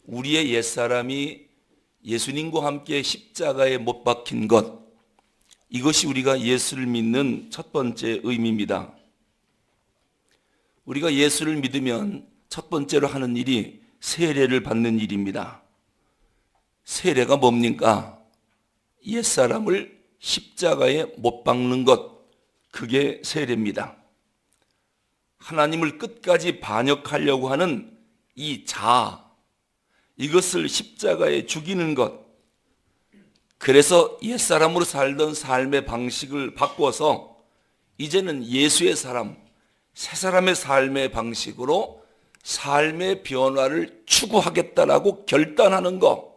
우리의 옛사람이 예수님과 함께 십자가에 못 박힌 것, 이것이 우리가 예수를 믿는 첫 번째 의미입니다. 우리가 예수를 믿으면 첫 번째로 하는 일이 세례를 받는 일입니다. 세례가 뭡니까? 옛사람을 십자가에 못 박는 것, 그게 세례입니다. 하나님을 끝까지 반역하려고 하는 이 자아, 이것을 십자가에 죽이는 것, 그래서 옛사람으로 살던 삶의 방식을 바꿔서 이제는 예수의 사람, 새 사람의 삶의 방식으로 삶의 변화를 추구하겠다라고 결단하는 것,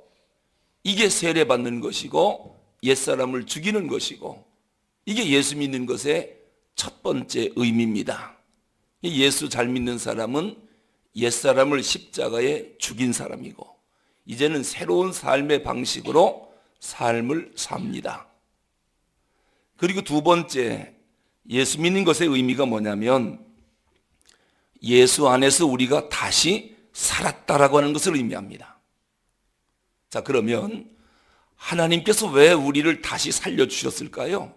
이게 세례받는 것이고 옛사람을 죽이는 것이고, 이게 예수 믿는 것의 첫 번째 의미입니다. 예수 잘 믿는 사람은 옛사람을 십자가에 죽인 사람이고 이제는 새로운 삶의 방식으로 삶을 삽니다. 그리고 두 번째, 예수 믿는 것의 의미가 뭐냐면 예수 안에서 우리가 다시 살았다라고 하는 것을 의미합니다. 자, 그러면 하나님께서 왜 우리를 다시 살려주셨을까요?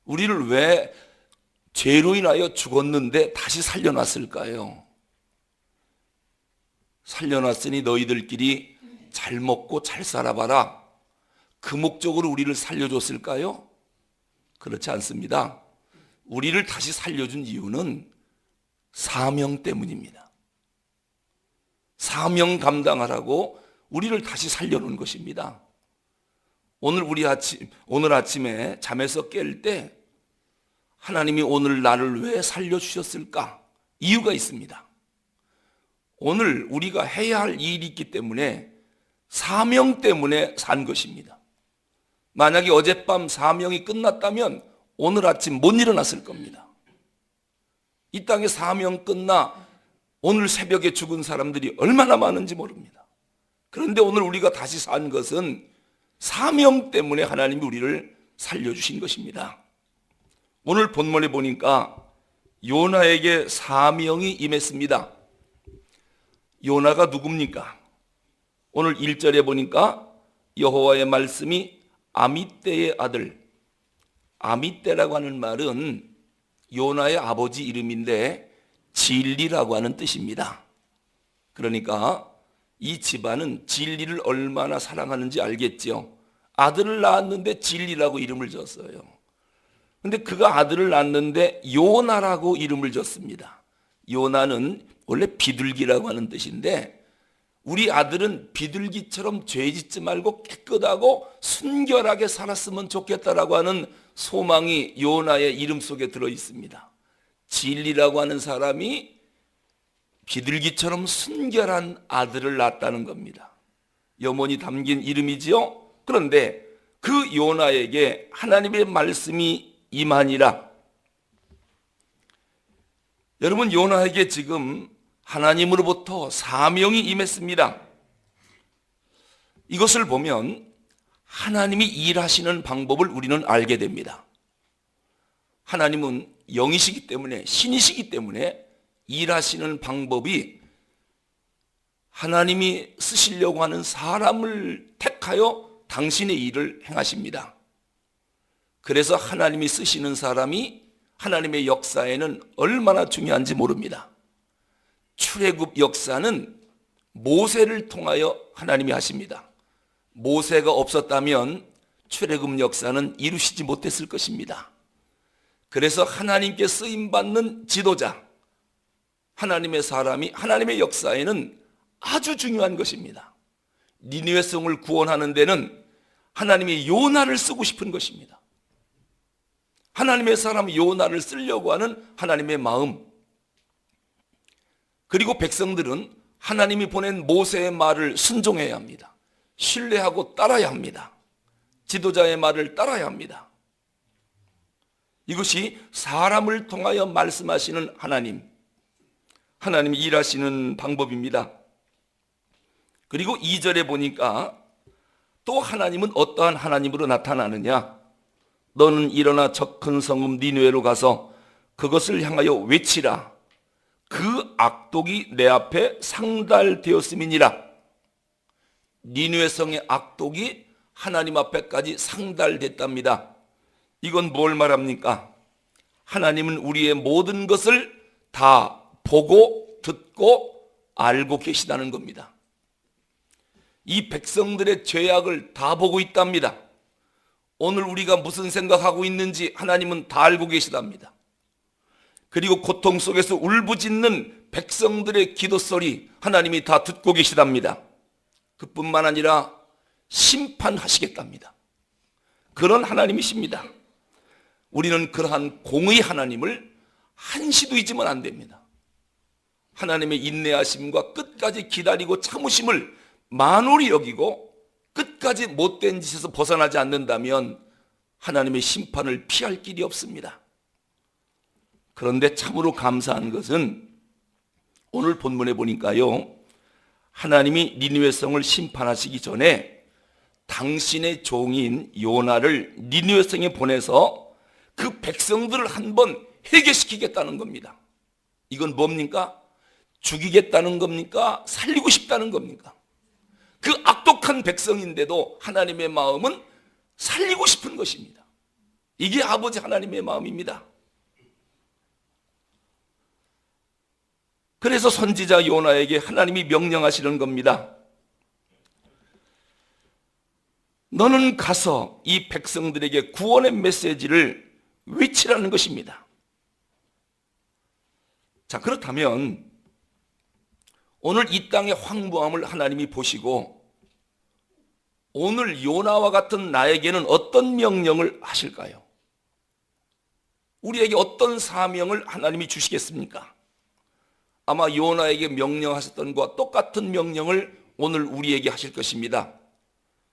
우리를 왜 죄로 인하여 죽었는데 다시 살려놨을까요? 살려놨으니 너희들끼리 잘 먹고 잘 살아봐라, 그 목적으로 우리를 살려줬을까요? 그렇지 않습니다. 우리를 다시 살려준 이유는 사명 때문입니다. 사명 감당하라고 우리를 다시 살려놓은 것입니다. 오늘 아침에 잠에서 깰 때 하나님이 오늘 나를 왜 살려주셨을까? 이유가 있습니다. 오늘 우리가 해야 할 일이 있기 때문에, 사명 때문에 산 것입니다. 만약에 어젯밤 사명이 끝났다면 오늘 아침 못 일어났을 겁니다. 이 땅에 사명 끝나 오늘 새벽에 죽은 사람들이 얼마나 많은지 모릅니다. 그런데 오늘 우리가 다시 산 것은 사명 때문에 하나님이 우리를 살려주신 것입니다. 오늘 본문에 보니까 요나에게 사명이 임했습니다. 요나가 누굽니까? 오늘 1절에 보니까 여호와의 말씀이 아미떼의 아들, 아미떼라고 하는 말은 요나의 아버지 이름인데 진리라고 하는 뜻입니다. 그러니까 이 집안은 진리를 얼마나 사랑하는지 알겠죠. 아들을 낳았는데 진리라고 이름을 줬어요. 근데 그가 아들을 낳았는데 요나라고 이름을 줬습니다. 요나는 원래 비둘기라고 하는 뜻인데, 우리 아들은 비둘기처럼 죄 짓지 말고 깨끗하고 순결하게 살았으면 좋겠다라고 하는 소망이 요나의 이름 속에 들어 있습니다. 진리라고 하는 사람이 비둘기처럼 순결한 아들을 낳았다는 겁니다. 염원이 담긴 이름이지요. 그런데 그 요나에게 하나님의 말씀이 임하니라. 여러분, 요나에게 지금 하나님으로부터 사명이 임했습니다. 이것을 보면 하나님이 일하시는 방법을 우리는 알게 됩니다. 하나님은 영이시기 때문에, 신이시기 때문에 일하시는 방법이 하나님이 쓰시려고 하는 사람을 택하여 당신의 일을 행하십니다. 그래서 하나님이 쓰시는 사람이 하나님의 역사에는 얼마나 중요한지 모릅니다. 출애굽 역사는 모세를 통하여 하나님이 하십니다. 모세가 없었다면 출애굽 역사는 이루시지 못했을 것입니다. 그래서 하나님께 쓰임받는 지도자, 하나님의 사람이 하나님의 역사에는 아주 중요한 것입니다. 니느웨 성을 구원하는 데는 하나님이 요나를 쓰고 싶은 것입니다. 하나님의 사람 요나를 쓰려고 하는 하나님의 마음, 그리고 백성들은 하나님이 보낸 모세의 말을 순종해야 합니다. 신뢰하고 따라야 합니다. 지도자의 말을 따라야 합니다. 이것이 사람을 통하여 말씀하시는 하나님이 일하시는 방법입니다. 그리고 2절에 보니까 또 하나님은 어떠한 하나님으로 나타나느냐? 너는 일어나 저 큰 성읍 니느웨로 가서 그것을 향하여 외치라. 그 악독이 내 앞에 상달되었음이니라. 니느웨 성의 악독이 하나님 앞에까지 상달됐답니다. 이건 뭘 말합니까? 하나님은 우리의 모든 것을 다 보고 듣고 알고 계시다는 겁니다. 이 백성들의 죄악을 다 보고 있답니다. 오늘 우리가 무슨 생각하고 있는지 하나님은 다 알고 계시답니다. 그리고 고통 속에서 울부짖는 백성들의 기도소리 하나님이 다 듣고 계시답니다. 그뿐만 아니라 심판하시겠답니다. 그런 하나님이십니다. 우리는 그러한 공의 하나님을 한시도 잊으면 안 됩니다. 하나님의 인내하심과 끝까지 기다리고 참으심을 만홀히 여기고 끝까지 못된 짓에서 벗어나지 않는다면 하나님의 심판을 피할 길이 없습니다. 그런데 참으로 감사한 것은 오늘 본문에 보니까요, 하나님이 니느웨 성을 심판하시기 전에 당신의 종인 요나를 니느웨 성에 보내서 그 백성들을 한번 회개시키겠다는 겁니다. 이건 뭡니까? 죽이겠다는 겁니까? 살리고 싶다는 겁니까? 그 악독한 백성인데도 하나님의 마음은 살리고 싶은 것입니다. 이게 아버지 하나님의 마음입니다. 그래서 선지자 요나에게 하나님이 명령하시는 겁니다. 너는 가서 이 백성들에게 구원의 메시지를 외치라는 것입니다. 자, 그렇다면 오늘 이 땅의 황무함을 하나님이 보시고 오늘 요나와 같은 나에게는 어떤 명령을 하실까요? 우리에게 어떤 사명을 하나님이 주시겠습니까? 아마 요나에게 명령하셨던 것과 똑같은 명령을 오늘 우리에게 하실 것입니다.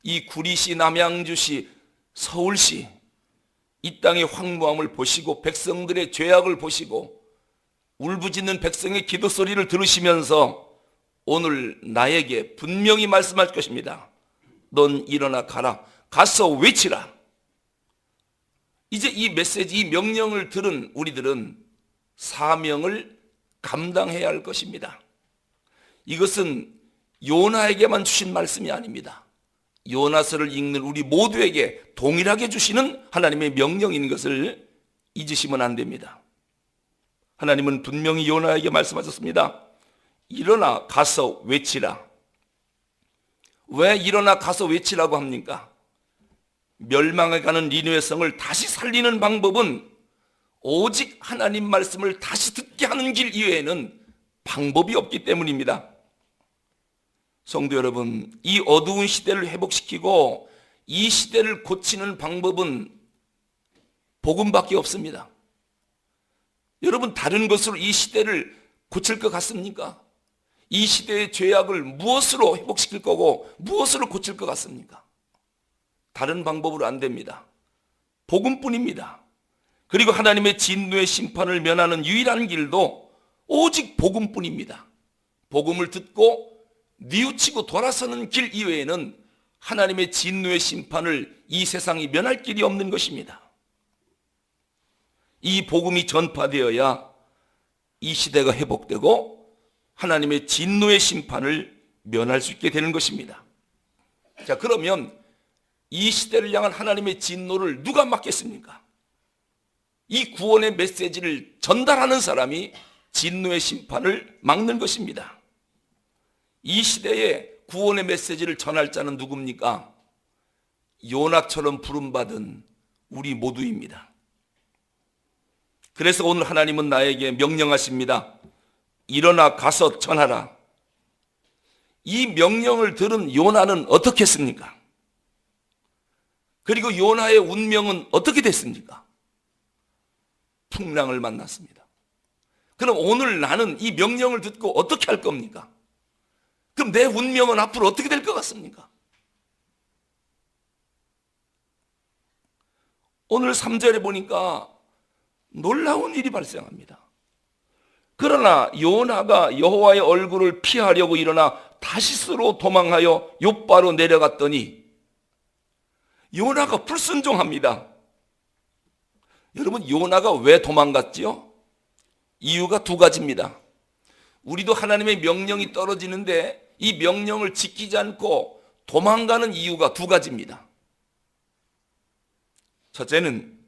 이 구리시, 남양주시, 서울시 이 땅의 황무함을 보시고 백성들의 죄악을 보시고 울부짖는 백성의 기도 소리를 들으시면서 오늘 나에게 분명히 말씀할 것입니다. 넌 일어나 가라. 가서 외치라. 이제 이 메시지, 이 명령을 들은 우리들은 사명을 감당해야 할 것입니다. 이것은 요나에게만 주신 말씀이 아닙니다. 요나서를 읽는 우리 모두에게 동일하게 주시는 하나님의 명령인 것을 잊으시면 안 됩니다. 하나님은 분명히 요나에게 말씀하셨습니다. 일어나 가서 외치라. 왜 일어나 가서 외치라고 합니까? 멸망해가는 니느웨 성을 다시 살리는 방법은 오직 하나님 말씀을 다시 듣게 하는 길 이외에는 방법이 없기 때문입니다. 성도 여러분, 이 어두운 시대를 회복시키고 이 시대를 고치는 방법은 복음밖에 없습니다. 여러분, 다른 것으로 이 시대를 고칠 것 같습니까? 이 시대의 죄악을 무엇으로 회복시킬 거고 무엇으로 고칠 것 같습니까? 다른 방법으로 안 됩니다. 복음뿐입니다. 그리고 하나님의 진노의 심판을 면하는 유일한 길도 오직 복음뿐입니다. 복음을 듣고 뉘우치고 돌아서는 길 이외에는 하나님의 진노의 심판을 이 세상이 면할 길이 없는 것입니다. 이 복음이 전파되어야 이 시대가 회복되고 하나님의 진노의 심판을 면할 수 있게 되는 것입니다. 자, 그러면 이 시대를 향한 하나님의 진노를 누가 막겠습니까? 이 구원의 메시지를 전달하는 사람이 진노의 심판을 막는 것입니다. 이 시대에 구원의 메시지를 전할 자는 누굽니까? 요나처럼 부름받은 우리 모두입니다. 그래서 오늘 하나님은 나에게 명령하십니다. 일어나 가서 전하라. 이 명령을 들은 요나는 어떻게 했습니까? 그리고 요나의 운명은 어떻게 됐습니까? 풍랑을 만났습니다. 그럼 오늘 나는 이 명령을 듣고 어떻게 할 겁니까? 그럼 내 운명은 앞으로 어떻게 될 것 같습니까? 오늘 3절에 보니까 놀라운 일이 발생합니다. 그러나 요나가 여호와의 얼굴을 피하려고 일어나 다시스로 도망하여 욥바로 내려갔더니 요나가 불순종합니다. 여러분, 요나가 왜 도망갔지요? 이유가 두 가지입니다. 우리도 하나님의 명령이 떨어지는데 이 명령을 지키지 않고 도망가는 이유가 두 가지입니다. 첫째는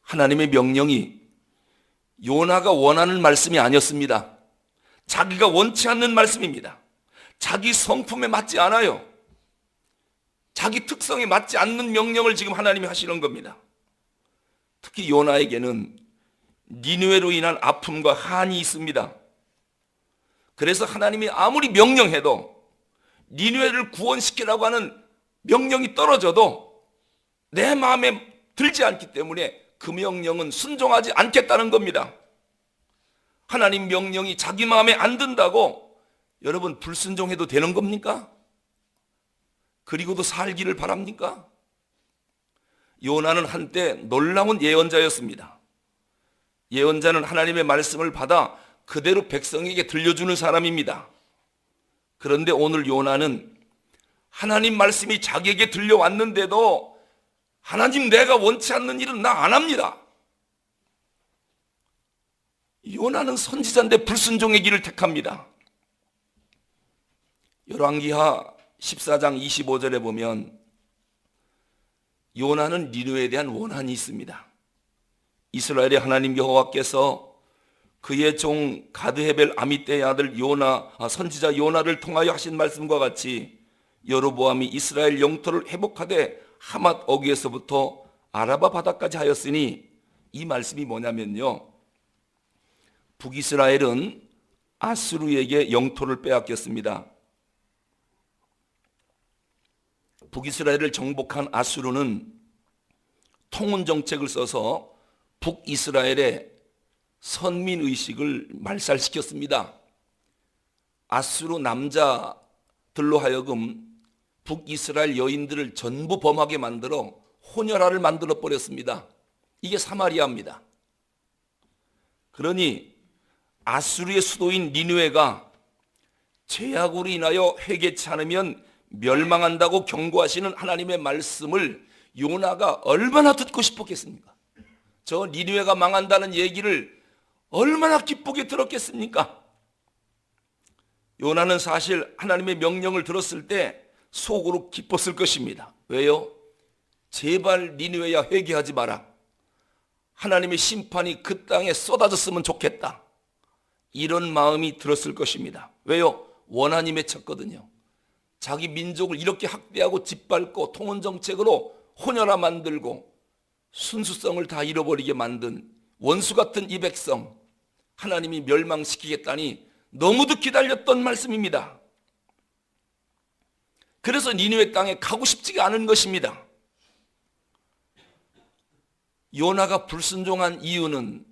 하나님의 명령이 요나가 원하는 말씀이 아니었습니다. 자기가 원치 않는 말씀입니다. 자기 성품에 맞지 않아요. 자기 특성에 맞지 않는 명령을 지금 하나님이 하시는 겁니다. 특히 요나에게는 니느웨로 인한 아픔과 한이 있습니다. 그래서 하나님이 아무리 명령해도 니느웨를 구원시키라고 하는 명령이 떨어져도 내 마음에 들지 않기 때문에 그 명령은 순종하지 않겠다는 겁니다. 하나님 명령이 자기 마음에 안 든다고 여러분 불순종해도 되는 겁니까? 그리고도 살기를 바랍니까? 요나는 한때 놀라운 예언자였습니다. 예언자는 하나님의 말씀을 받아 그대로 백성에게 들려주는 사람입니다. 그런데 오늘 요나는 하나님 말씀이 자기에게 들려왔는데도 하나님, 내가 원치 않는 일은 나 안 합니다. 요나는 선지자인데 불순종의 길을 택합니다. 열왕기하 14장 25절에 보면 요나는 니느웨에 대한 원한이 있습니다. 이스라엘의 하나님 여호와께서 그의 종 가드헤벨 아미떼의 아들 선지자 요나를 통하여 하신 말씀과 같이 여로보암이 이스라엘 영토를 회복하되 하맛 어귀에서부터 아라바 바다까지 하였으니, 이 말씀이 뭐냐면요, 북이스라엘은 아수르에게 영토를 빼앗겼습니다. 북이스라엘을 정복한 아수르는 통운 정책을 써서 북이스라엘의 선민의식을 말살시켰습니다. 아수르 남자들로 하여금 북이스라엘 여인들을 전부 범하게 만들어 혼혈아를 만들어 버렸습니다. 이게 사마리아입니다. 그러니 아수르의 수도인 니느웨가 죄악으로 인하여 회개치 않으면 멸망한다고 경고하시는 하나님의 말씀을 요나가 얼마나 듣고 싶었겠습니까? 저 니느웨가 망한다는 얘기를 얼마나 기쁘게 들었겠습니까? 요나는 사실 하나님의 명령을 들었을 때 속으로 기뻤을 것입니다. 왜요? 제발 니느웨야 회개하지 마라. 하나님의 심판이 그 땅에 쏟아졌으면 좋겠다. 이런 마음이 들었을 것입니다. 왜요? 원한이 맺혔거든요. 자기 민족을 이렇게 학대하고 짓밟고 통혼정책으로 혼혈아 만들고 순수성을 다 잃어버리게 만든 원수 같은 이 백성, 하나님이 멸망시키겠다니 너무도 기다렸던 말씀입니다. 그래서 니느웨 땅에 가고 싶지가 않은 것입니다. 요나가 불순종한 이유는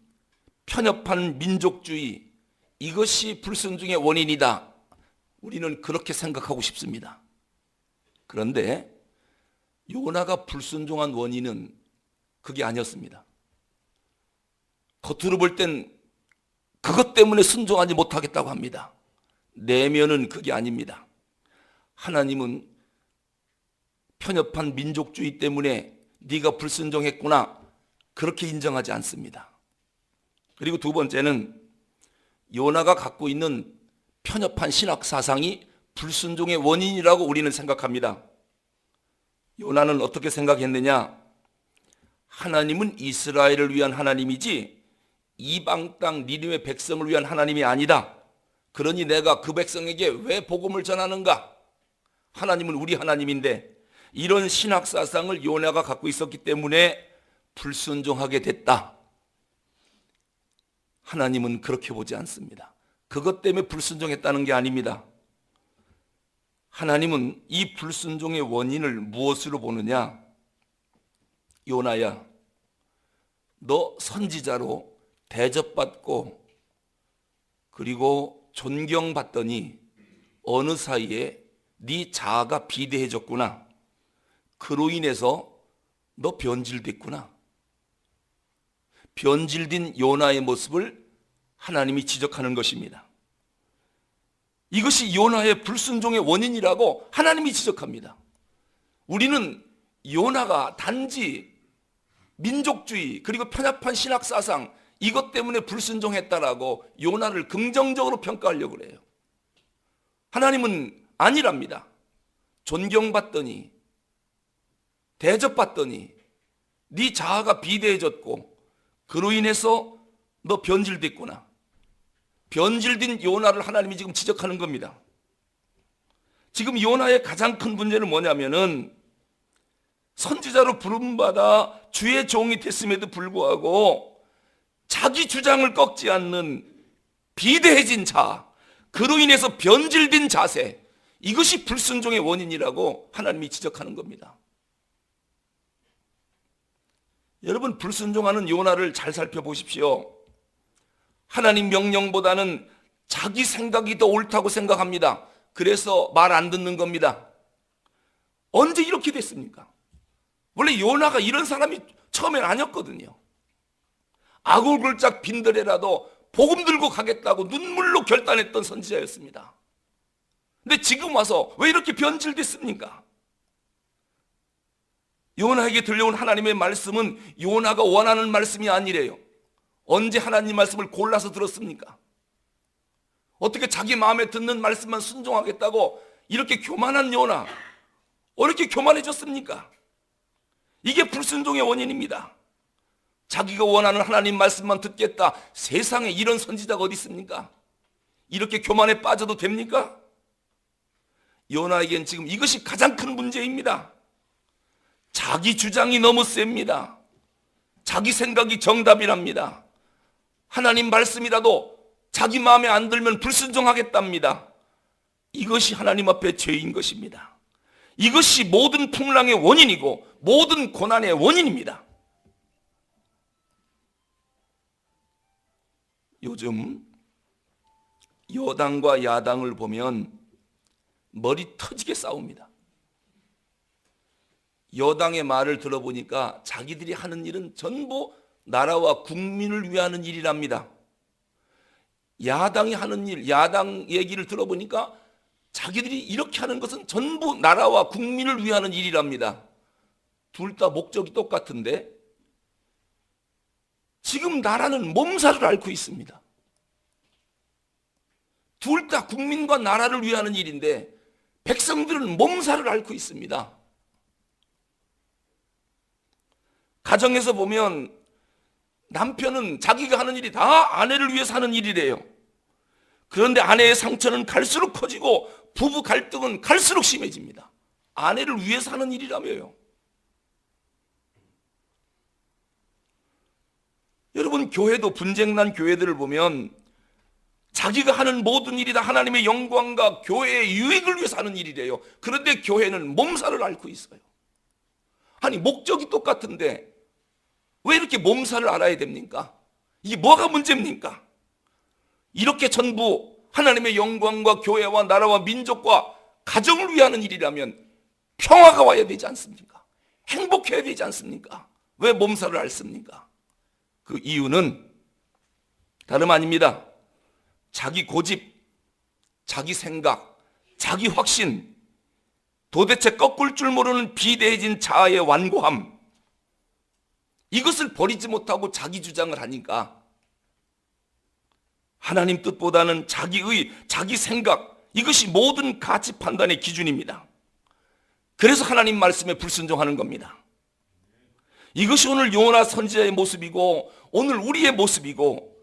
편협한 민족주의, 이것이 불순종의 원인이다. 우리는 그렇게 생각하고 싶습니다. 그런데 요나가 불순종한 원인은 그게 아니었습니다. 겉으로 볼 땐 그것 때문에 순종하지 못하겠다고 합니다. 내면은 그게 아닙니다. 하나님은 편협한 민족주의 때문에 네가 불순종했구나, 그렇게 인정하지 않습니다. 그리고 두 번째는 요나가 갖고 있는 편협한 신학 사상이 불순종의 원인이라고 우리는 생각합니다. 요나는 어떻게 생각했느냐? 하나님은 이스라엘을 위한 하나님이지 이방 땅 니느웨 백성을 위한 하나님이 아니다. 그러니 내가 그 백성에게 왜 복음을 전하는가? 하나님은 우리 하나님인데, 이런 신학 사상을 요나가 갖고 있었기 때문에 불순종하게 됐다. 하나님은 그렇게 보지 않습니다. 그것 때문에 불순종했다는 게 아닙니다. 하나님은 이 불순종의 원인을 무엇으로 보느냐? 요나야, 너 선지자로 대접받고 그리고 존경받더니 어느 사이에 네 자아가 비대해졌구나. 그로 인해서 너 변질됐구나. 변질된 요나의 모습을 하나님이 지적하는 것입니다. 이것이 요나의 불순종의 원인이라고 하나님이 지적합니다. 우리는 요나가 단지 민족주의 그리고 편협한 신학사상, 이것 때문에 불순종했다라고 요나를 긍정적으로 평가하려고 그래요. 하나님은 아니랍니다. 존경받더니, 대접받더니 네 자아가 비대해졌고 그로 인해서 너 변질됐구나. 변질된 요나를 하나님이 지금 지적하는 겁니다. 지금 요나의 가장 큰 문제는 뭐냐면은 선지자로 부름받아 주의 종이 됐음에도 불구하고 자기 주장을 꺾지 않는 비대해진 자아, 그로 인해서 변질된 자세, 이것이 불순종의 원인이라고 하나님이 지적하는 겁니다. 여러분, 불순종하는 요나를 잘 살펴보십시오. 하나님 명령보다는 자기 생각이 더 옳다고 생각합니다. 그래서 말 안 듣는 겁니다. 언제 이렇게 됐습니까? 원래 요나가 이런 사람이 처음엔 아니었거든요. 아골골짝 빈들에라도 복음 들고 가겠다고 눈물로 결단했던 선지자였습니다. 근데 지금 와서 왜 이렇게 변질됐습니까? 요나에게 들려온 하나님의 말씀은 요나가 원하는 말씀이 아니래요. 언제 하나님 말씀을 골라서 들었습니까? 어떻게 자기 마음에 듣는 말씀만 순종하겠다고 이렇게 교만한 요나, 이렇게 교만해졌습니까? 이게 불순종의 원인입니다. 자기가 원하는 하나님 말씀만 듣겠다. 세상에 이런 선지자가 어디 있습니까? 이렇게 교만에 빠져도 됩니까? 요나에겐 지금 이것이 가장 큰 문제입니다. 자기 주장이 너무 셉니다. 자기 생각이 정답이랍니다. 하나님 말씀이라도 자기 마음에 안 들면 불순종하겠답니다. 이것이 하나님 앞에 죄인 것입니다. 이것이 모든 풍랑의 원인이고 모든 고난의 원인입니다. 요즘 여당과 야당을 보면 머리 터지게 싸웁니다. 여당의 말을 들어보니까 자기들이 하는 일은 전부 나라와 국민을 위하는 일이랍니다. 야당이 하는 일, 야당 얘기를 들어보니까 자기들이 이렇게 하는 것은 전부 나라와 국민을 위하는 일이랍니다. 둘 다 목적이 똑같은데 지금 나라는 몸살을 앓고 있습니다. 둘 다 국민과 나라를 위하는 일인데 백성들은 몸살을 앓고 있습니다. 가정에서 보면 남편은 자기가 하는 일이 다 아내를 위해서 하는 일이래요. 그런데 아내의 상처는 갈수록 커지고 부부 갈등은 갈수록 심해집니다. 아내를 위해서 하는 일이라며요. 여러분, 교회도 분쟁난 교회들을 보면 자기가 하는 모든 일이 다 하나님의 영광과 교회의 유익을 위해서 하는 일이래요. 그런데 교회는 몸살을 앓고 있어요. 아니, 목적이 똑같은데 왜 이렇게 몸살을 앓아야 됩니까? 이게 뭐가 문제입니까? 이렇게 전부 하나님의 영광과 교회와 나라와 민족과 가정을 위하는 일이라면 평화가 와야 되지 않습니까? 행복해야 되지 않습니까? 왜 몸살을 앓습니까? 그 이유는 다름 아닙니다. 자기 고집, 자기 생각, 자기 확신, 도대체 꺾을 줄 모르는 비대해진 자아의 완고함, 이것을 버리지 못하고 자기 주장을 하니까 하나님 뜻보다는 자기의, 자기 생각, 이것이 모든 가치 판단의 기준입니다. 그래서 하나님 말씀에 불순종하는 겁니다. 이것이 오늘 요나 선지자의 모습이고 오늘 우리의 모습이고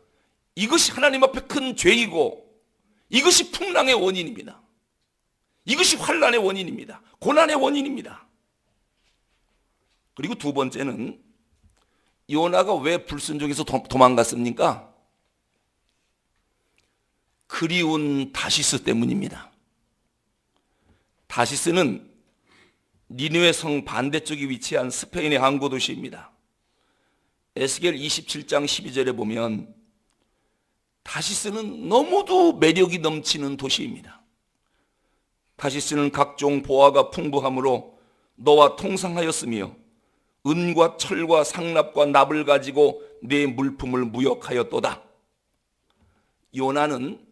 이것이 하나님 앞에 큰 죄이고 이것이 풍랑의 원인입니다. 이것이 환난의 원인입니다. 고난의 원인입니다. 그리고 두 번째는 요나가 왜 불순종해서 도망갔습니까? 그리운 다시스 때문입니다. 다시스는 니느웨 성 반대쪽에 위치한 스페인의 항구 도시입니다. 에스겔 27장 12절에 보면 다시스는 너무도 매력이 넘치는 도시입니다. 다시스는 각종 보화가 풍부하므로 너와 통상하였으며 은과 철과 상납과 납을 가지고 내 물품을 무역하였도다. 요나는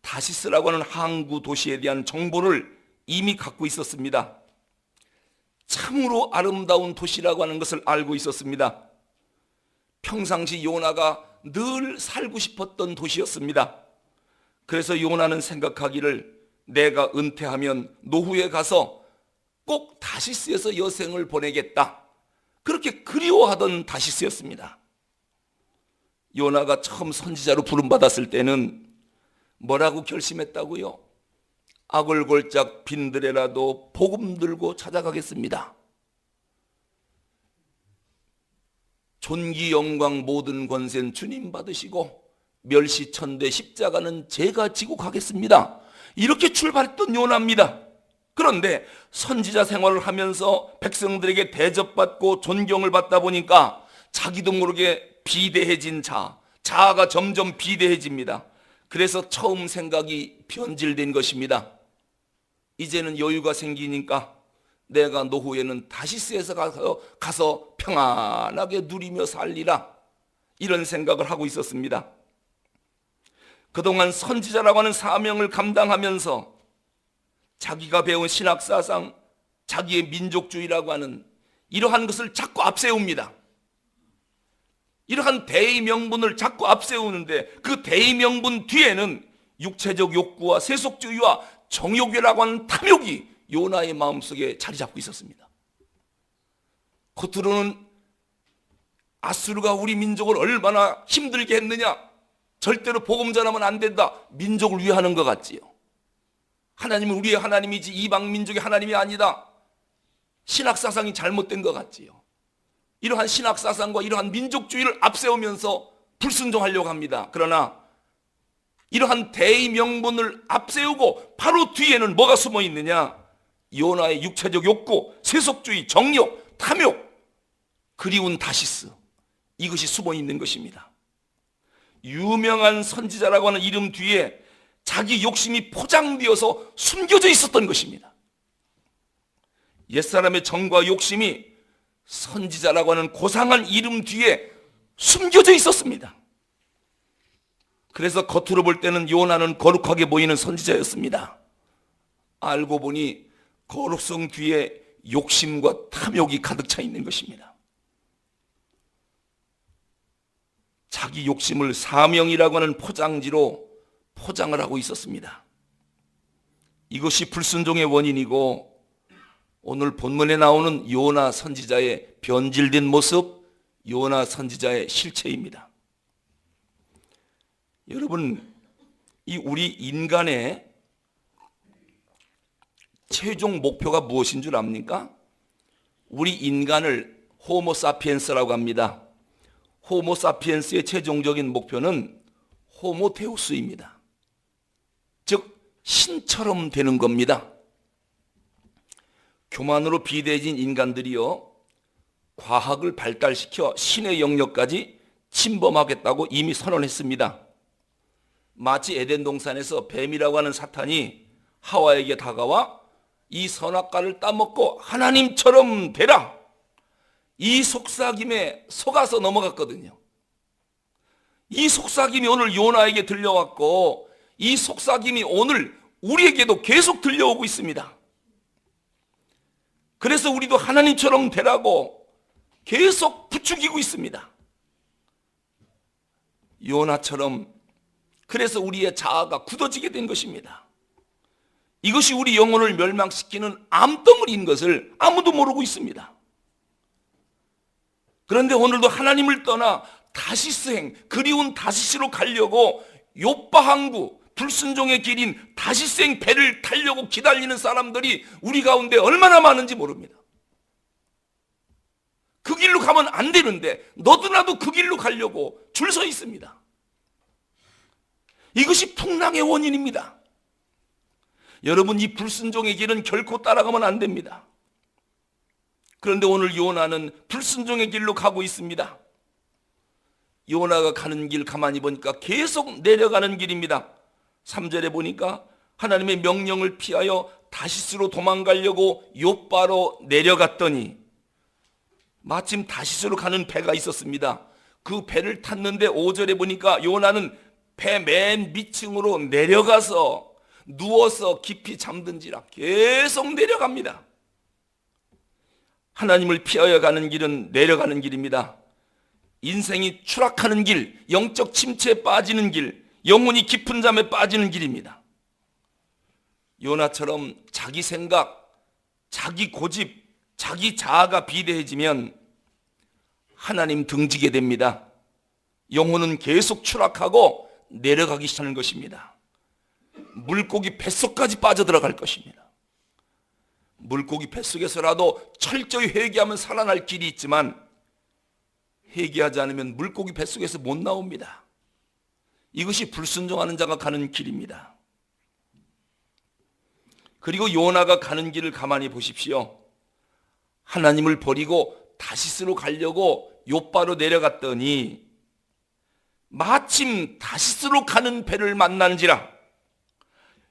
다시스라고 하는 항구 도시에 대한 정보를 이미 갖고 있었습니다. 참으로 아름다운 도시라고 하는 것을 알고 있었습니다. 평상시 요나가 늘 살고 싶었던 도시였습니다. 그래서 요나는 생각하기를 내가 은퇴하면 노후에 가서 꼭 다시스에서 여생을 보내겠다. 그렇게 그리워하던 다시스였습니다. 요나가 처음 선지자로 부름받았을 때는 뭐라고 결심했다고요? 악을 골짝 빈들에라도 복음 들고 찾아가겠습니다. 존귀 영광 모든 권세는 주님 받으시고 멸시천대 십자가는 제가 지고 가겠습니다. 이렇게 출발했던 요나입니다. 그런데 선지자 생활을 하면서 백성들에게 대접받고 존경을 받다 보니까 자기도 모르게 비대해진 자아가 점점 비대해집니다. 그래서 처음 생각이 변질된 것입니다. 이제는 여유가 생기니까 내가 노후에는 다시스에서 가서 평안하게 누리며 살리라, 이런 생각을 하고 있었습니다. 그동안 선지자라고 하는 사명을 감당하면서 자기가 배운 신학사상, 자기의 민족주의라고 하는 이러한 것을 자꾸 앞세웁니다. 이러한 대의 명분을 자꾸 앞세우는데 그 대의 명분 뒤에는 육체적 욕구와 세속주의와 정욕이라고 하는 탐욕이 요나의 마음속에 자리 잡고 있었습니다. 겉으로는 아수르가 우리 민족을 얼마나 힘들게 했느냐, 절대로 복음 전하면 안 된다, 민족을 위하는 것 같지요. 하나님은 우리의 하나님이지 이방 민족의 하나님이 아니다, 신학사상이 잘못된 것 같지요. 이러한 신학사상과 이러한 민족주의를 앞세우면서 불순종하려고 합니다. 그러나 이러한 대의 명분을 앞세우고 바로 뒤에는 뭐가 숨어 있느냐? 요나의 육체적 욕구, 세속주의, 정욕, 탐욕, 그리운 다시스, 이것이 숨어 있는 것입니다. 유명한 선지자라고 하는 이름 뒤에 자기 욕심이 포장되어서 숨겨져 있었던 것입니다. 옛사람의 정과 욕심이 선지자라고 하는 고상한 이름 뒤에 숨겨져 있었습니다. 그래서 겉으로 볼 때는 요나는 거룩하게 보이는 선지자였습니다. 알고 보니 거룩성 뒤에 욕심과 탐욕이 가득 차 있는 것입니다. 자기 욕심을 사명이라고 하는 포장지로 포장을 하고 있었습니다. 이것이 불순종의 원인이고 오늘 본문에 나오는 요나 선지자의 변질된 모습, 요나 선지자의 실체입니다. 여러분, 이 우리 인간의 최종 목표가 무엇인 줄 압니까? 우리 인간을 호모사피엔스라고 합니다. 호모사피엔스의 최종적인 목표는 호모데우스입니다. 즉 신처럼 되는 겁니다. 교만으로 비대해진 인간들이요, 과학을 발달시켜 신의 영역까지 침범하겠다고 이미 선언했습니다. 마치 에덴 동산에서 뱀이라고 하는 사탄이 하와에게 다가와 이 선악과를 따먹고 하나님처럼 되라, 이 속삭임에 속아서 넘어갔거든요. 이 속삭임이 오늘 요나에게 들려왔고 이 속삭임이 오늘 우리에게도 계속 들려오고 있습니다. 그래서 우리도 하나님처럼 되라고 계속 부추기고 있습니다. 요나처럼. 그래서 우리의 자아가 굳어지게 된 것입니다. 이것이 우리 영혼을 멸망시키는 암덩어리인 것을 아무도 모르고 있습니다. 그런데 오늘도 하나님을 떠나 다시스행, 그리운 다시스로 가려고 욥바 항구, 불순종의 길인 다시스행 배를 타려고 기다리는 사람들이 우리 가운데 얼마나 많은지 모릅니다. 그 길로 가면 안 되는데 너도 나도 그 길로 가려고 줄 서 있습니다. 이것이 풍랑의 원인입니다. 여러분, 이 불순종의 길은 결코 따라가면 안 됩니다. 그런데 오늘 요나는 불순종의 길로 가고 있습니다. 요나가 가는 길 가만히 보니까 계속 내려가는 길입니다. 3절에 보니까 하나님의 명령을 피하여 다시스로 도망가려고 욥바로 내려갔더니 마침 다시스로 가는 배가 있었습니다. 그 배를 탔는데 5절에 보니까 요나는 배 맨 밑층으로 내려가서 누워서 깊이 잠든지라 계속 내려갑니다. 하나님을 피하여 가는 길은 내려가는 길입니다. 인생이 추락하는 길, 영적 침체에 빠지는 길, 영혼이 깊은 잠에 빠지는 길입니다. 요나처럼 자기 생각, 자기 고집, 자기 자아가 비대해지면 하나님 등지게 됩니다. 영혼은 계속 추락하고 내려가기 시작하는 것입니다. 물고기 뱃속까지 빠져들어갈 것입니다. 물고기 뱃속에서라도 철저히 회개하면 살아날 길이 있지만 회개하지 않으면 물고기 뱃속에서 못 나옵니다. 이것이 불순종하는 자가 가는 길입니다. 그리고 요나가 가는 길을 가만히 보십시오. 하나님을 버리고 다시스로 가려고 욥바로 내려갔더니 마침 다시스로 가는 배를 만난지라.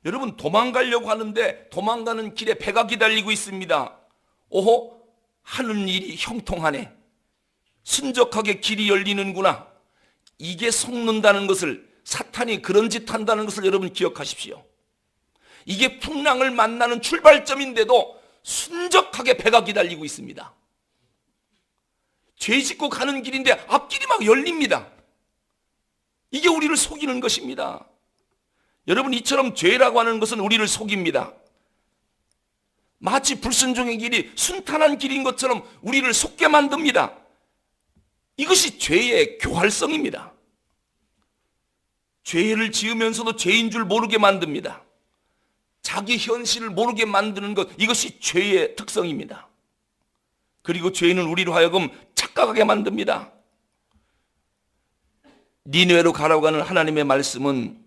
여러분, 도망가려고 하는데 도망가는 길에 배가 기다리고 있습니다. 오호, 하는 일이 형통하네. 순적하게 길이 열리는구나. 이게 속는다는 것을, 사탄이 그런 짓 한다는 것을 여러분 기억하십시오. 이게 풍랑을 만나는 출발점인데도 순적하게 배가 기다리고 있습니다. 죄 짓고 가는 길인데 앞길이 막 열립니다. 이게 우리를 속이는 것입니다. 여러분, 이처럼 죄라고 하는 것은 우리를 속입니다. 마치 불순종의 길이 순탄한 길인 것처럼 우리를 속게 만듭니다. 이것이 죄의 교활성입니다. 죄를 지으면서도 죄인 줄 모르게 만듭니다. 자기 현실을 모르게 만드는 것, 이것이 죄의 특성입니다. 그리고 죄는 우리로 하여금 착각하게 만듭니다. 니느웨로 가라고 하는 하나님의 말씀은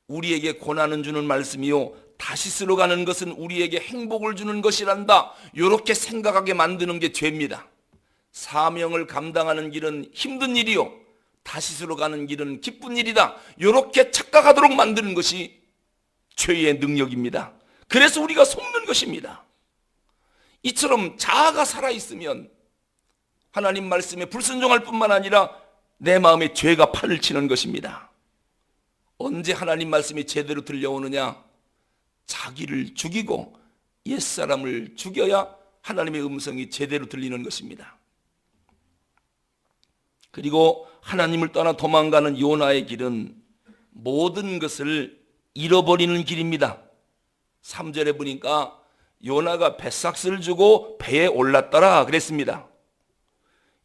우리에게 고난을 주는 말씀이요, 다시스로 가는 것은 우리에게 행복을 주는 것이란다, 이렇게 생각하게 만드는 게 죄입니다. 사명을 감당하는 길은 힘든 일이요, 다시스로 가는 길은 기쁜 일이다, 이렇게 착각하도록 만드는 것이 죄의 능력입니다. 그래서 우리가 속는 것입니다. 이처럼 자아가 살아있으면 하나님 말씀에 불순종할 뿐만 아니라 내 마음에 죄가 판을 치는 것입니다. 언제 하나님 말씀이 제대로 들려오느냐? 자기를 죽이고 옛사람을 죽여야 하나님의 음성이 제대로 들리는 것입니다. 그리고 하나님을 떠나 도망가는 요나의 길은 모든 것을 잃어버리는 길입니다. 3절에 보니까 요나가 뱃삭스를 주고 배에 올랐더라 그랬습니다.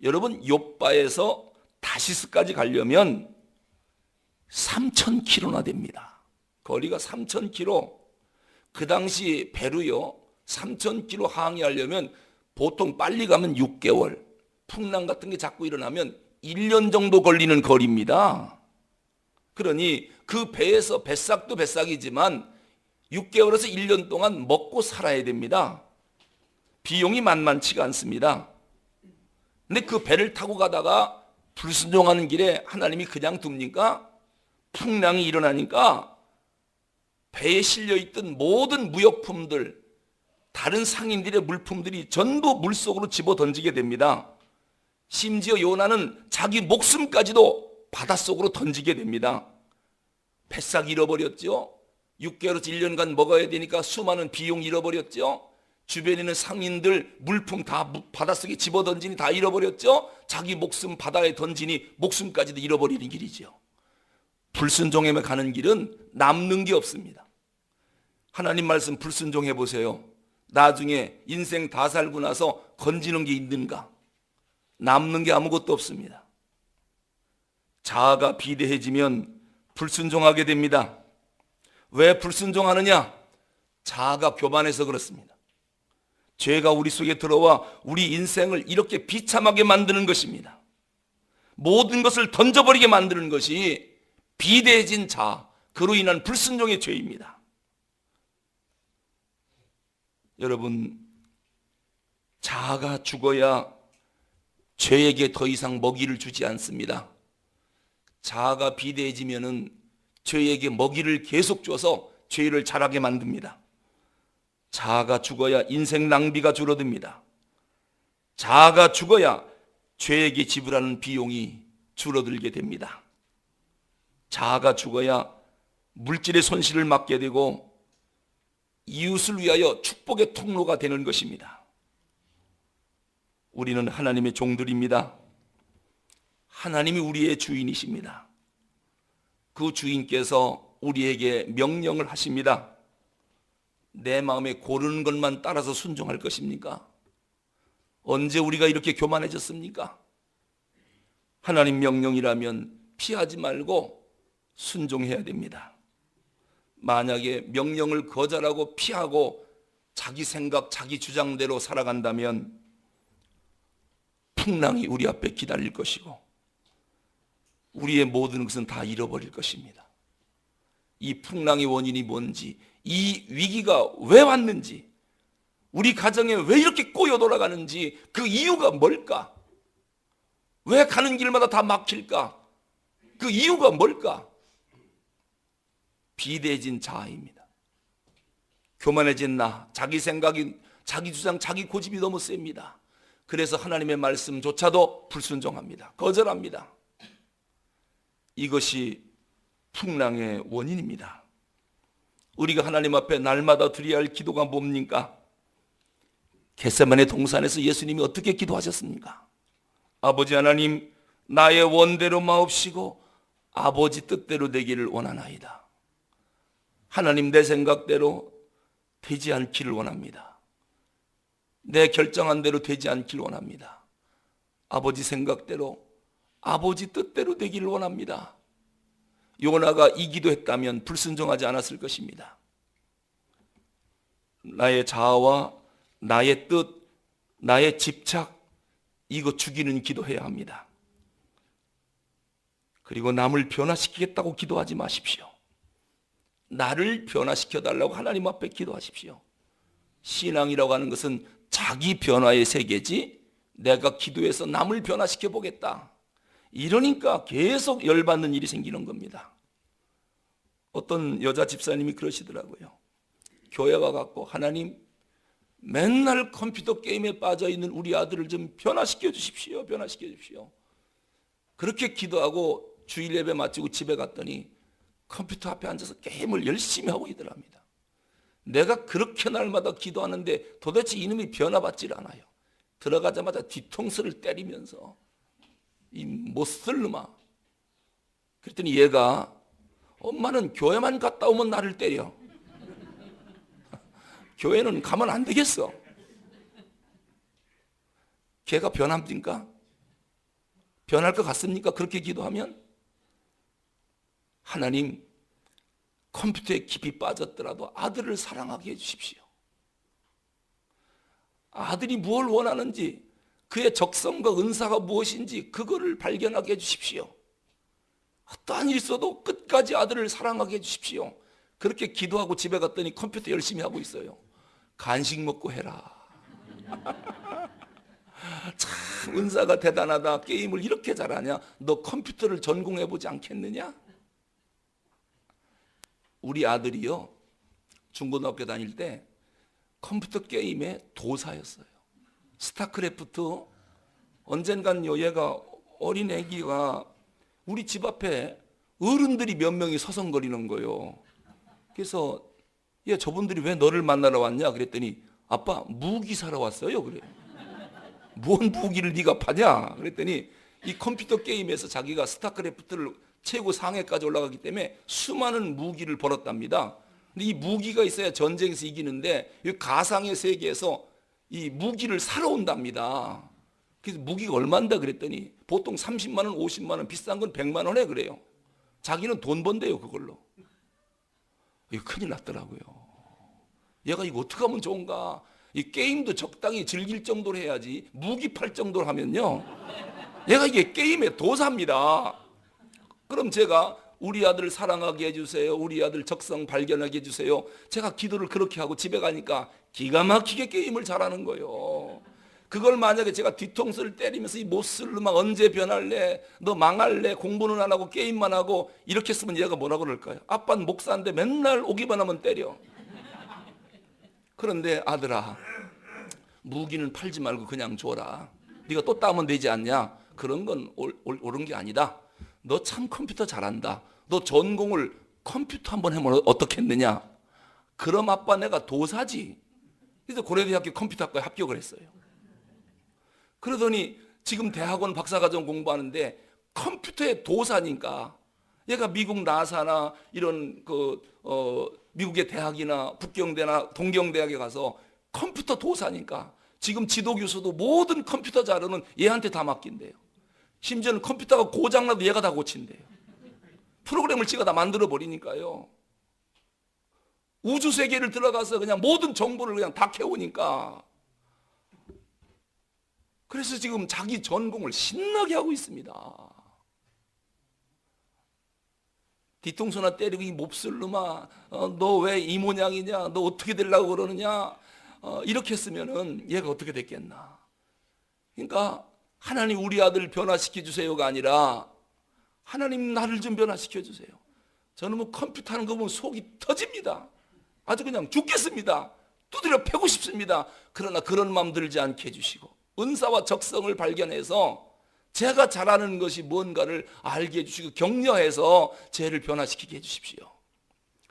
여러분, 욥바에서 다시스까지 가려면 3,000km나 됩니다. 거리가 3,000km. 그 당시 배로요, 3,000km 항해하려면 보통 빨리 가면 6개월, 풍랑 같은 게 자꾸 일어나면 1년 정도 걸리는 거리입니다. 그러니 그 배에서, 뱃삭도 뱃삭이지만 6개월에서 1년 동안 먹고 살아야 됩니다. 비용이 만만치가 않습니다. 근데 그 배를 타고 가다가 불순종하는 길에 하나님이 그냥 둡니까? 풍랑이 일어나니까 배에 실려있던 모든 무역품들, 다른 상인들의 물품들이 전부 물속으로 집어 던지게 됩니다. 심지어 요나는 자기 목숨까지도 바닷속으로 던지게 됩니다. 뱃삭 잃어버렸죠. 6개월에서 1년간 먹어야 되니까 수많은 비용 잃어버렸죠. 주변에 있는 상인들 물품 다 바닷속에 집어 던지니 다 잃어버렸죠. 자기 목숨 바다에 던지니 목숨까지도 잃어버리는 길이죠. 불순종에 가는 길은 남는 게 없습니다. 하나님 말씀 불순종해 보세요. 나중에 인생 다 살고 나서 건지는 게 있는가? 남는 게 아무것도 없습니다. 자아가 비대해지면 불순종하게 됩니다. 왜 불순종하느냐? 자아가 교만해서 그렇습니다. 죄가 우리 속에 들어와 우리 인생을 이렇게 비참하게 만드는 것입니다. 모든 것을 던져버리게 만드는 것이 비대해진 자아, 그로 인한 불순종의 죄입니다. 여러분, 자아가 죽어야 죄에게 더 이상 먹이를 주지 않습니다. 자아가 비대해지면은 죄에게 먹이를 계속 줘서 죄를 자라게 만듭니다. 자아가 죽어야 인생 낭비가 줄어듭니다. 자아가 죽어야 죄에게 지불하는 비용이 줄어들게 됩니다. 자아가 죽어야 물질의 손실을 막게 되고 이웃을 위하여 축복의 통로가 되는 것입니다. 우리는 하나님의 종들입니다. 하나님이 우리의 주인이십니다. 그 주인께서 우리에게 명령을 하십니다. 내 마음에 고르는 것만 따라서 순종할 것입니까? 언제 우리가 이렇게 교만해졌습니까? 하나님 명령이라면 피하지 말고 순종해야 됩니다. 만약에 명령을 거절하고 피하고 자기 생각, 자기 주장대로 살아간다면 풍랑이 우리 앞에 기다릴 것이고 우리의 모든 것은 다 잃어버릴 것입니다. 이 풍랑의 원인이 뭔지, 이 위기가 왜 왔는지, 우리 가정에 왜 이렇게 꼬여 돌아가는지 그 이유가 뭘까? 왜 가는 길마다 다 막힐까? 그 이유가 뭘까? 비대해진 자아입니다. 교만해진 나, 자기 생각이, 자기 주장, 자기 고집이 너무 셉니다. 그래서 하나님의 말씀조차도 불순종합니다. 거절합니다. 이것이 풍랑의 원인입니다. 우리가 하나님 앞에 날마다 드려야 할 기도가 뭡니까? 겟세마네 동산에서 예수님이 어떻게 기도하셨습니까? 아버지 하나님, 나의 원대로 마옵시고 아버지 뜻대로 되기를 원하나이다. 하나님, 내 생각대로 되지 않기를 원합니다. 내 결정한 대로 되지 않기를 원합니다. 아버지 생각대로, 아버지 뜻대로 되기를 원합니다. 요나가 이 기도했다면 불순종하지 않았을 것입니다. 나의 자아와 나의 뜻, 나의 집착, 이거 죽이는 기도해야 합니다. 그리고 남을 변화시키겠다고 기도하지 마십시오. 나를 변화시켜달라고 하나님 앞에 기도하십시오. 신앙이라고 하는 것은 자기 변화의 세계지 내가 기도해서 남을 변화시켜 보겠다. 이러니까 계속 열받는 일이 생기는 겁니다. 어떤 여자 집사님이 그러시더라고요. 교회 와갖고 하나님, 맨날 컴퓨터 게임에 빠져있는 우리 아들을 좀 변화시켜 주십시오. 변화시켜 주십시오. 그렇게 기도하고 주일 예배 마치고 집에 갔더니 컴퓨터 앞에 앉아서 게임을 열심히 하고 있더랍니다. 내가 그렇게 날마다 기도하는데 도대체 이놈이 변화받질 않아요. 들어가자마자 뒤통수를 때리면서 이 못쓸 놈아. 그랬더니 얘가 엄마는 교회만 갔다 오면 나를 때려. 교회는 가면 안 되겠어. 걔가 변합니까? 변할 것 같습니까? 그렇게 기도하면? 하나님, 컴퓨터에 깊이 빠졌더라도 아들을 사랑하게 해주십시오. 아들이 무엇을 원하는지, 그의 적성과 은사가 무엇인지 그거를 발견하게 해주십시오. 어떠한 일이 있어도 끝까지 아들을 사랑하게 해주십시오. 그렇게 기도하고 집에 갔더니 컴퓨터 열심히 하고 있어요. 간식 먹고 해라. 참 은사가 대단하다. 게임을 이렇게 잘하냐? 너 컴퓨터를 전공해보지 않겠느냐? 우리 아들이요, 중고등학교 다닐 때 컴퓨터 게임의 도사였어요. 스타크래프트. 언젠간 얘가 어린 애기가 우리 집 앞에 어른들이 몇 명이 서성거리는 거예요. 그래서 야, 저분들이 왜 너를 만나러 왔냐? 그랬더니 아빠, 무기 사러 왔어요. 그래. 뭔 무기를 네가 파냐? 그랬더니 이 컴퓨터 게임에서 자기가 스타크래프트를 최고 상해까지 올라가기 때문에 수많은 무기를 벌었답니다. 근데 이 무기가 있어야 전쟁에서 이기는데 이 가상의 세계에서 이 무기를 사러 온답니다. 그래서 무기가 얼마인다 그랬더니 보통 30만 원, 50만 원, 비싼 건 100만 원에 그래요. 자기는 돈 번대요, 그걸로. 이거 큰일 났더라고요. 얘가 이거 어떻게 하면 좋은가? 이 게임도 적당히 즐길 정도로 해야지 무기 팔 정도로 하면요, 얘가 이게 게임의 도사입니다. 그럼 제가 우리 아들 사랑하게 해주세요. 우리 아들 적성 발견하게 해주세요. 제가 기도를 그렇게 하고 집에 가니까 기가 막히게 게임을 잘하는 거예요. 그걸 만약에 제가 뒤통수를 때리면서 이 못쓸 놈아 언제 변할래? 너 망할래? 공부는 안 하고 게임만 하고 이렇게 쓰면 얘가 뭐라고 그럴까요? 아빠는 목사인데 맨날 오기만 하면 때려. 그런데 아들아, 무기는 팔지 말고 그냥 줘라. 네가 또 따면 되지 않냐? 그런 건 옳은 게 아니다. 너 참 컴퓨터 잘한다. 너 전공을 컴퓨터 한번 해보면 어떻겠느냐? 그럼 아빠 내가 도사지. 그래서 고려대학교 컴퓨터학과에 합격을 했어요. 그러더니 지금 대학원 박사과정 공부하는데 컴퓨터의 도사니까. 얘가 미국 나사나 이런 미국의 대학이나 북경대나 동경대학에 가서 컴퓨터 도사니까 지금 지도 교수도 모든 컴퓨터 자료는 얘한테 다 맡긴대요. 심지어는 컴퓨터가 고장나도 얘가 다 고친대요. 프로그램을 지가 다 만들어 버리니까요. 우주 세계를 들어가서 그냥 모든 정보를 그냥 다 캐오니까. 그래서 지금 자기 전공을 신나게 하고 있습니다. 뒤통수나 때리고 이 몹쓸 놈아, 너 왜 이 모양이냐, 너 어떻게 되려고 그러느냐, 이렇게 했으면은 얘가 어떻게 됐겠나. 그러니까 하나님 우리 아들 변화시켜 주세요가 아니라 하나님 나를 좀 변화시켜 주세요. 저는 뭐 컴퓨터 하는 거 보면 속이 터집니다. 아주 그냥 죽겠습니다. 두드려 패고 싶습니다. 그러나 그런 마음 들지 않게 해주시고 은사와 적성을 발견해서 제가 잘하는 것이 뭔가를 알게 해주시고 격려해서 쟤를 변화시키게 해주십시오.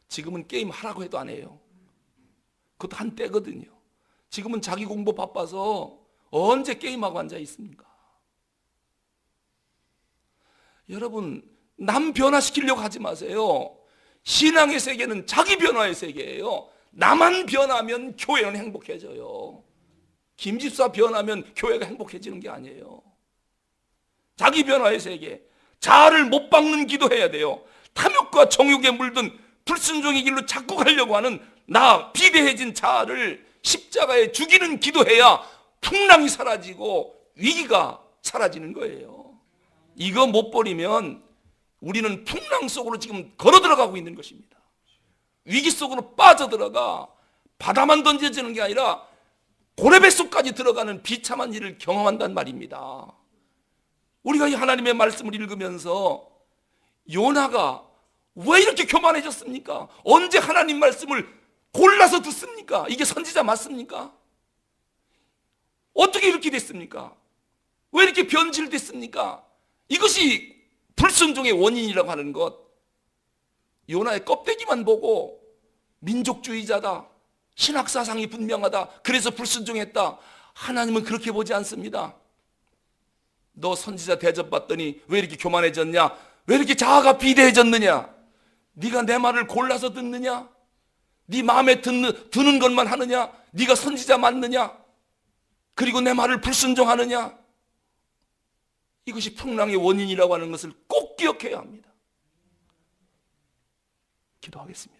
지금은 게임 하라고 해도 안 해요. 그것도 한때거든요. 지금은 자기 공부 바빠서 언제 게임하고 앉아 있습니까? 여러분, 남 변화시키려고 하지 마세요. 신앙의 세계는 자기 변화의 세계예요. 나만 변하면 교회는 행복해져요. 김집사 변하면 교회가 행복해지는 게 아니에요. 자기 변화의 세계, 자아를 못 박는 기도해야 돼요. 탐욕과 정욕에 물든 불순종의 길로 자꾸 가려고 하는 나 비대해진 자아를 십자가에 죽이는 기도해야 풍랑이 사라지고 위기가 사라지는 거예요. 이거 못 버리면 우리는 풍랑 속으로 지금 걸어 들어가고 있는 것입니다. 위기 속으로 빠져들어가 바다만 던져지는 게 아니라 고래뱃속까지 들어가는 비참한 일을 경험한단 말입니다. 우리가 이 하나님의 말씀을 읽으면서 요나가 왜 이렇게 교만해졌습니까? 언제 하나님 말씀을 골라서 듣습니까? 이게 선지자 맞습니까? 어떻게 이렇게 됐습니까? 왜 이렇게 변질됐습니까? 이것이 불순종의 원인이라고 하는 것. 요나의 껍데기만 보고 민족주의자다, 신학사상이 분명하다, 그래서 불순종했다. 하나님은 그렇게 보지 않습니다. 너 선지자 대접받더니 왜 이렇게 교만해졌냐? 왜 이렇게 자아가 비대해졌느냐? 네가 내 말을 골라서 듣느냐? 네 마음에 드는 것만 하느냐? 네가 선지자 맞느냐? 그리고 내 말을 불순종하느냐? 이것이 풍랑의 원인이라고 하는 것을 꼭 기억해야 합니다. 기도하겠습니다.